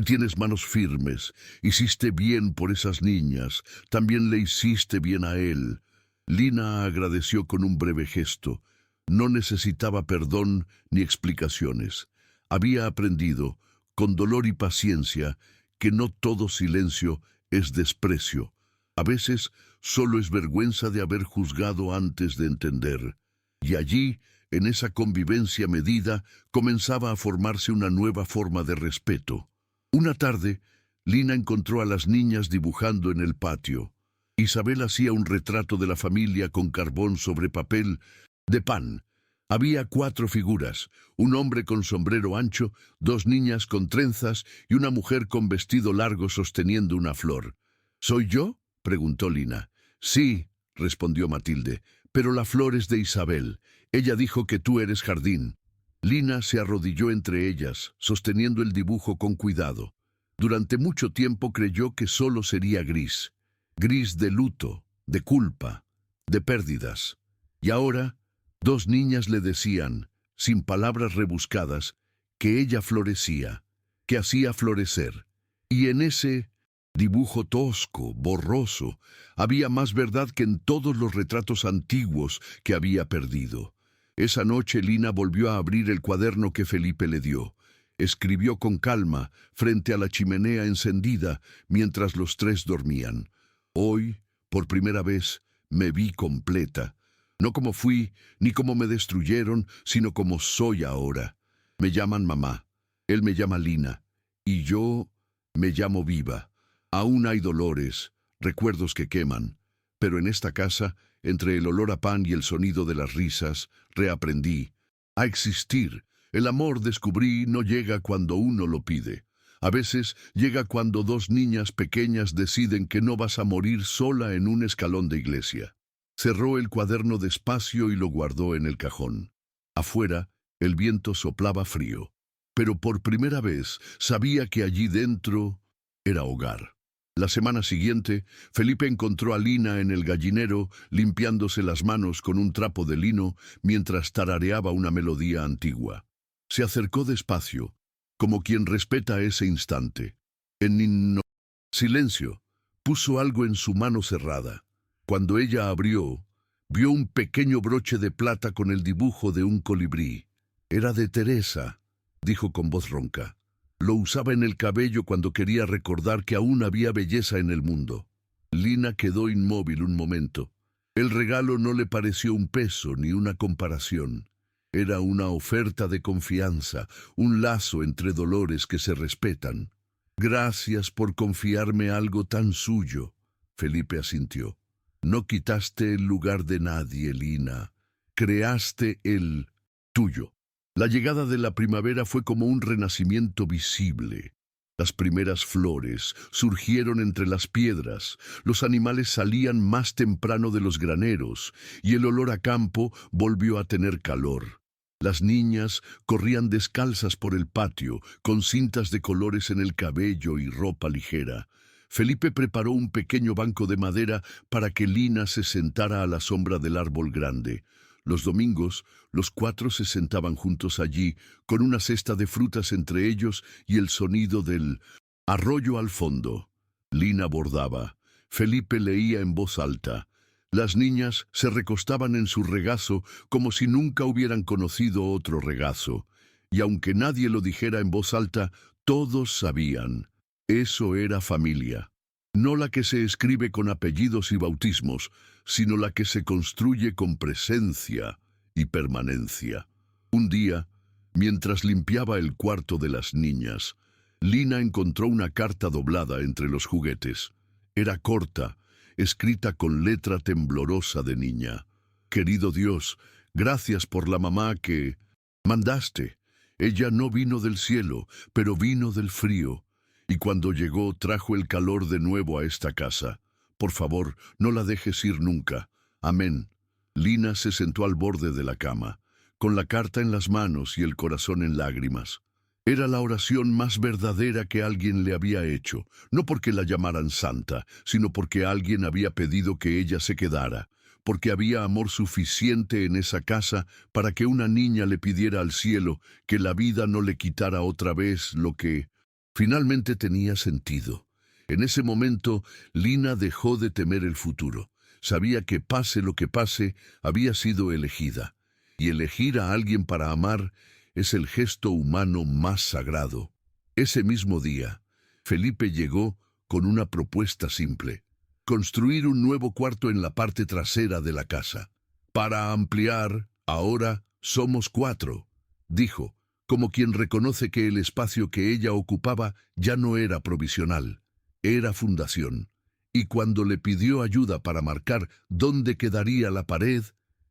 Speaker 1: «Tienes manos firmes, hiciste bien por esas niñas, también le hiciste bien a él». Lina agradeció con un breve gesto. No necesitaba perdón ni explicaciones. Había aprendido, con dolor y paciencia, que no todo silencio es desprecio. A veces solo es vergüenza de haber juzgado antes de entender. Y allí, en esa convivencia medida, comenzaba a formarse una nueva forma de respeto. Una tarde, Lina encontró a las niñas dibujando en el patio. Isabel hacía un retrato de la familia con carbón sobre papel de pan. Había 4 figuras: un hombre con sombrero ancho, 2 niñas con trenzas y una mujer con vestido largo sosteniendo una flor. «¿Soy yo?», preguntó Lina. «Sí», respondió Matilde, «pero la flor es de Isabel. Ella dijo que tú eres jardín». Lina se arrodilló entre ellas, sosteniendo el dibujo con cuidado. Durante mucho tiempo creyó que solo sería gris. Gris de luto, de culpa, de pérdidas. Y ahora, 2 niñas le decían, sin palabras rebuscadas, que ella florecía, que hacía florecer. Y en ese dibujo tosco, borroso, había más verdad que en todos los retratos antiguos que había perdido. Esa noche Lina volvió a abrir el cuaderno que Felipe le dio. Escribió con calma, frente a la chimenea encendida, mientras los 3 dormían. «Hoy, por primera vez, me vi completa. No como fui, ni como me destruyeron, sino como soy ahora. Me llaman mamá, él me llama Lina, y yo me llamo viva. Aún hay dolores, recuerdos que queman, pero en esta casa, entre el olor a pan y el sonido de las risas, reaprendí a existir. El amor, descubrí, no llega cuando uno lo pide. A veces llega cuando 2 niñas pequeñas deciden que no vas a morir sola en un escalón de iglesia». Cerró el cuaderno despacio y lo guardó en el cajón. Afuera, el viento soplaba frío, pero por primera vez sabía que allí dentro era hogar. La semana siguiente, Felipe encontró a Lina en el gallinero, limpiándose las manos con un trapo de lino mientras tarareaba una melodía antigua. Se acercó despacio, como quien respeta ese instante. En silencio, puso algo en su mano cerrada. Cuando ella abrió, vio un pequeño broche de plata con el dibujo de un colibrí. «Era de Teresa», dijo con voz ronca. «Lo usaba en el cabello cuando quería recordar que aún había belleza en el mundo». Lina quedó inmóvil un momento. El regalo no le pareció un peso ni una comparación. Era una oferta de confianza, un lazo entre dolores que se respetan. «Gracias por confiarme algo tan suyo», Felipe asintió. «No quitaste el lugar de nadie, Lina. Creaste el tuyo». La llegada de la primavera fue como un renacimiento visible. Las primeras flores surgieron entre las piedras, los animales salían más temprano de los graneros, y el olor a campo volvió a tener calor. Las niñas corrían descalzas por el patio, con cintas de colores en el cabello y ropa ligera. Felipe preparó un pequeño banco de madera para que Lina se sentara a la sombra del árbol grande. Los domingos, los 4 se sentaban juntos allí, con una cesta de frutas entre ellos y el sonido del arroyo al fondo. Lina bordaba. Felipe leía en voz alta. Las niñas se recostaban en su regazo como si nunca hubieran conocido otro regazo. Y aunque nadie lo dijera en voz alta, todos sabían. Eso era familia. No la que se escribe con apellidos y bautismos, sino la que se construye con presencia y permanencia. Un día, mientras limpiaba el cuarto de las niñas, Lina encontró una carta doblada entre los juguetes. Era corta, escrita con letra temblorosa de niña. Querido Dios, gracias por la mamá que mandaste. Ella no vino del cielo, pero vino del frío. Y cuando llegó trajo el calor de nuevo a esta casa. Por favor, no la dejes ir nunca. Amén. Lina se sentó al borde de la cama, con la carta en las manos y el corazón en lágrimas. Era la oración más verdadera que alguien le había hecho, no porque la llamaran santa, sino porque alguien había pedido que ella se quedara, porque había amor suficiente en esa casa para que una niña le pidiera al cielo que la vida no le quitara otra vez lo que finalmente tenía sentido. En ese momento, Lina dejó de temer el futuro. Sabía que pase lo que pase, había sido elegida. Y elegir a alguien para amar es el gesto humano más sagrado. Ese mismo día, Felipe llegó con una propuesta simple: construir un nuevo cuarto en la parte trasera de la casa. Para ampliar, ahora somos 4, dijo, como quien reconoce que el espacio que ella ocupaba ya no era provisional, era fundación. Y cuando le pidió ayuda para marcar dónde quedaría la pared,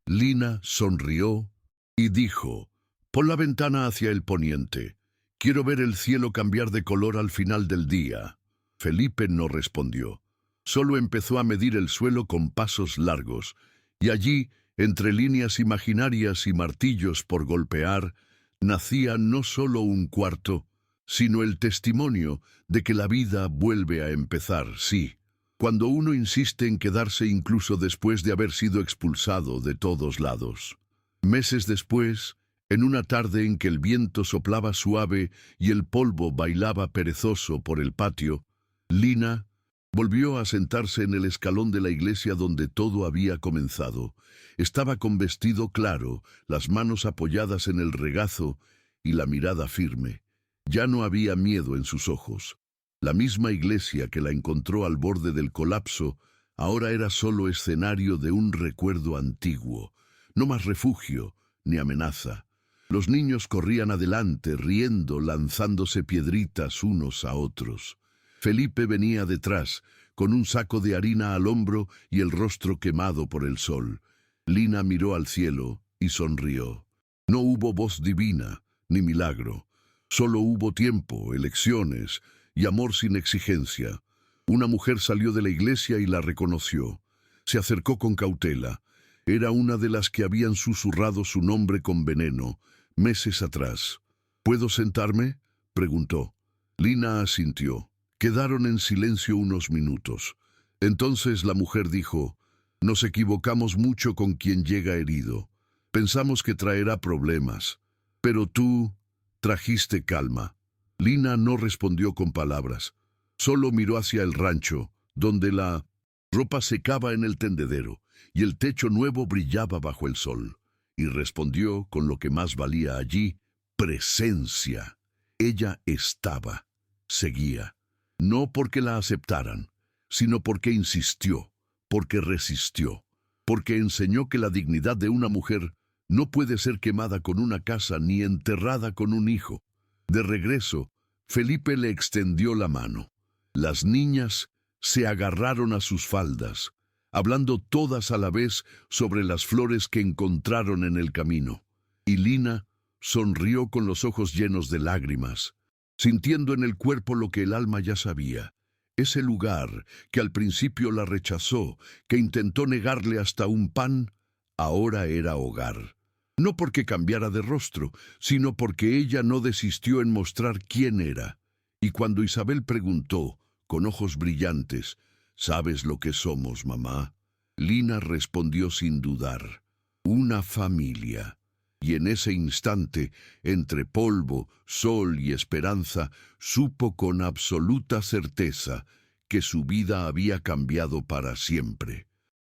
Speaker 1: Lina sonrió y dijo: «Pon la ventana hacia el poniente. Quiero ver el cielo cambiar de color al final del día». Felipe no respondió. Solo empezó a medir el suelo con pasos largos, y allí, entre líneas imaginarias y martillos por golpear, nacía no solo un cuarto, sino el testimonio de que la vida vuelve a empezar, sí, cuando uno insiste en quedarse incluso después de haber sido expulsado de todos lados. Meses después, en una tarde en que el viento soplaba suave y el polvo bailaba perezoso por el patio, Lina volvió a sentarse en el escalón de la iglesia donde todo había comenzado. Estaba con vestido claro, las manos apoyadas en el regazo y la mirada firme. Ya no había miedo en sus ojos. La misma iglesia que la encontró al borde del colapso ahora era solo escenario de un recuerdo antiguo, no más refugio ni amenaza. Los niños corrían adelante, riendo, lanzándose piedritas unos a otros. Felipe venía detrás, con un saco de harina al hombro y el rostro quemado por el sol. Lina miró al cielo y sonrió. No hubo voz divina, ni milagro. Solo hubo tiempo, elecciones y amor sin exigencia. Una mujer salió de la iglesia y la reconoció. Se acercó con cautela. Era una de las que habían susurrado su nombre con veneno, meses atrás. «¿Puedo sentarme?», preguntó. Lina asintió. Quedaron en silencio unos minutos. Entonces la mujer dijo: «Nos equivocamos mucho con quien llega herido. Pensamos que traerá problemas. Pero tú trajiste calma». Lina no respondió con palabras. Solo miró hacia el rancho, donde la ropa secaba en el tendedero y el techo nuevo brillaba bajo el sol. Y respondió con lo que más valía allí: presencia. Ella estaba, seguía. No porque la aceptaran, sino porque insistió, porque resistió, porque enseñó que la dignidad de una mujer no puede ser quemada con una casa ni enterrada con un hijo. De regreso, Felipe le extendió la mano. Las niñas se agarraron a sus faldas, hablando todas a la vez sobre las flores que encontraron en el camino. Y Lina sonrió con los ojos llenos de lágrimas, sintiendo en el cuerpo lo que el alma ya sabía. Ese lugar que al principio la rechazó, que intentó negarle hasta un pan, ahora era hogar. No porque cambiara de rostro, sino porque ella no desistió en mostrar quién era. Y cuando Isabel preguntó, con ojos brillantes: «¿Sabes lo que somos, mamá?», Lina respondió sin dudar: «Una familia». Y en ese instante, entre polvo, sol y esperanza, supo con absoluta certeza que su vida había cambiado para siempre.